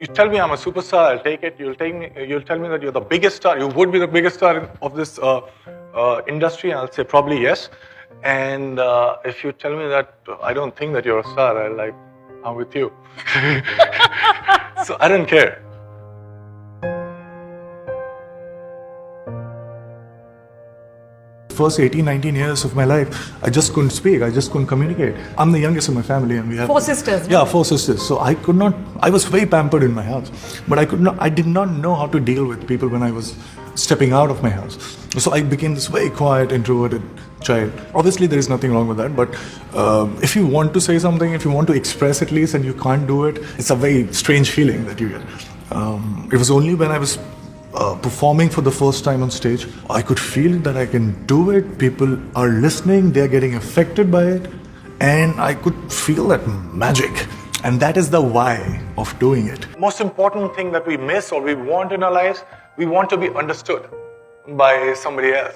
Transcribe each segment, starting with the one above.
You tell me I'm a superstar, I'll take it. You'll tell me that you're the biggest star. You would be the biggest star of this industry. I'll say probably yes. And if you tell me that I don't think that you're a star, I'm with you. So I don't care. First 18, 19 years of my life, I just couldn't speak. I just couldn't communicate. I'm the youngest in my family, and we have 4 sisters. Yeah, 4 sisters. So I could not. I was very pampered in my house, but I could not. I did not know how to deal with people when I was stepping out of my house. So I became this very quiet, introverted child. Obviously, there is nothing wrong with that. But if you want to say something, if you want to express at least, and you can't do it, it's a very strange feeling that you get. It was only when I was performing for the first time on stage, I could feel that I can do it. People are listening, they're getting affected by it, and I could feel that magic. And that is the why of doing it. Most important thing that we miss or we want in our lives, we want to be understood by somebody else.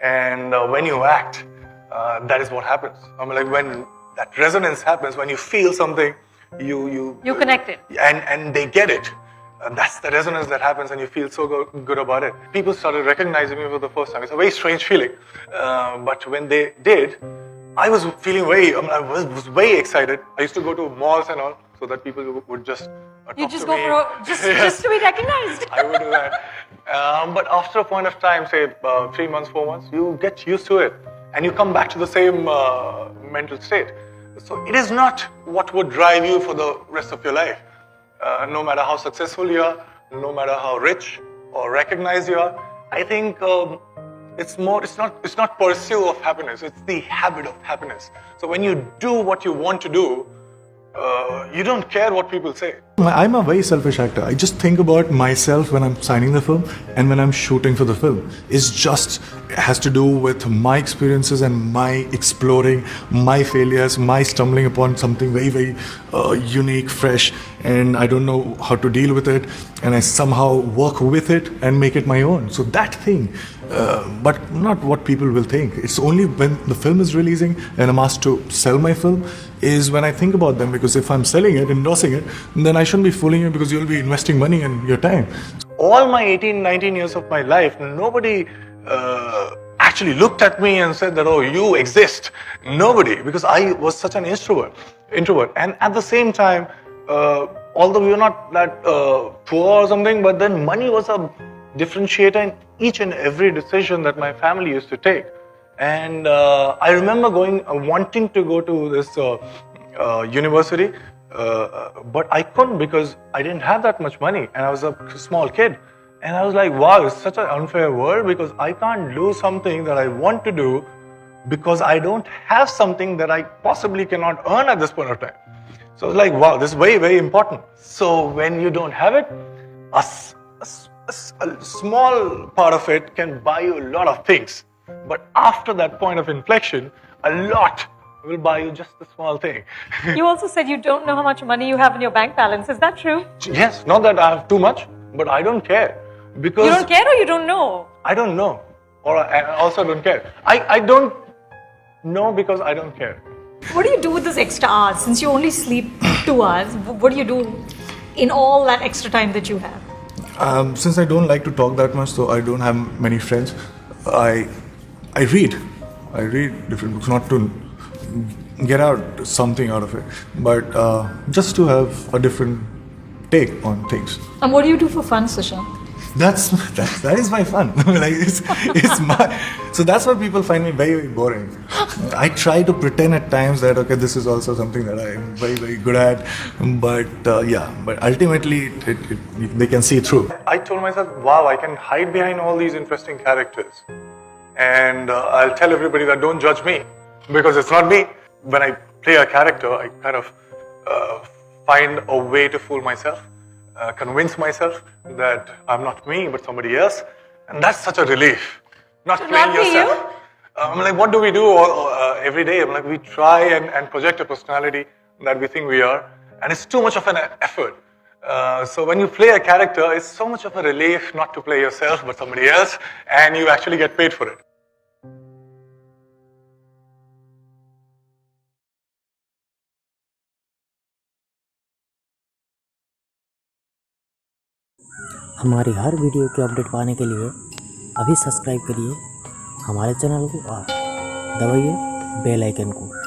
And when you act, that is what happens. I mean, like when that resonance happens, when you feel something, you connect it. And they get it. That's the resonance that happens, and you feel so good about it. People started recognizing me for the first time. It's a very strange feeling. But when they did, I was feeling I was very excited. I used to go to malls and all, so that people would just talk to me. You just go just to be recognized. I would do that. But after a point of time, say 3 months, 4 months, you get used to it, and you come back to the same mental state. So it is not what would drive you for the rest of your life. No matter how successful you are, no matter how rich or recognized you are, I think it's not pursuit of happiness, it's the habit of happiness. So when you do what you want to do, you don't care what people say. I'm a very selfish actor. I just think about myself when I'm signing the film and when I'm shooting for the film. It has to do with my experiences and my exploring, my failures, my stumbling upon something very, very unique, fresh, and I don't know how to deal with it, and I somehow work with it and make it my own. So that thing, but not what people will think. It's only when the film is releasing and I'm asked to sell my film is when I think about them, because if I'm selling it, endorsing it, then I shouldn't be fooling you, because you'll be investing money and your time. All my 18, 19 years of my life, nobody actually looked at me and said that, oh, you exist. Nobody, because I was such an introvert. And at the same time, although we were not that poor or something, but then money was a differentiator in each and every decision that my family used to take. And I remember wanting to go to this university, but I couldn't because I didn't have that much money, and I was a small kid. And I was like, wow, it's such an unfair world, because I can't do something that I want to do because I don't have something that I possibly cannot earn at this point of time. So I was like, wow, this is very, very important. So when you don't have it, a small part of it can buy you a lot of things. But after that point of inflection, a lot will buy you just the small thing. You also said you don't know how much money you have in your bank balance. Is that true? Yes, not that I have too much, but I don't care. Because you don't care, or you don't know? I don't know. Or I also don't care. I don't know because I don't care. What do you do with those extra hours? Since you only sleep 2 hours, what do you do in all that extra time that you have? Since I don't like to talk that much, so I don't have many friends, I read. I read different books, not to get out something out of it, but just to have a different take on things. And what do you do for fun, Sushant? That is my fun. So that's why people find me very, very boring. I try to pretend at times that, okay, this is also something that I am very, very good at, but but ultimately they can see through. I told myself, wow, I can hide behind all these interesting characters, and I'll tell everybody that don't judge me, because it's not me. When I play a character, I kind of find a way to fool myself. Convince myself that I'm not me, but somebody else. And that's such a relief. Not playing yourself. I'm like, what do we do every day? I'm like, we try and project a personality that we think we are. And it's too much of an effort. So when you play a character, it's so much of a relief not to play yourself, but somebody else. And you actually get paid for it. हमारी हर video के update पाने के लिए अभी subscribe करिए हमारे channel को और दबाइए बेल आइकन को।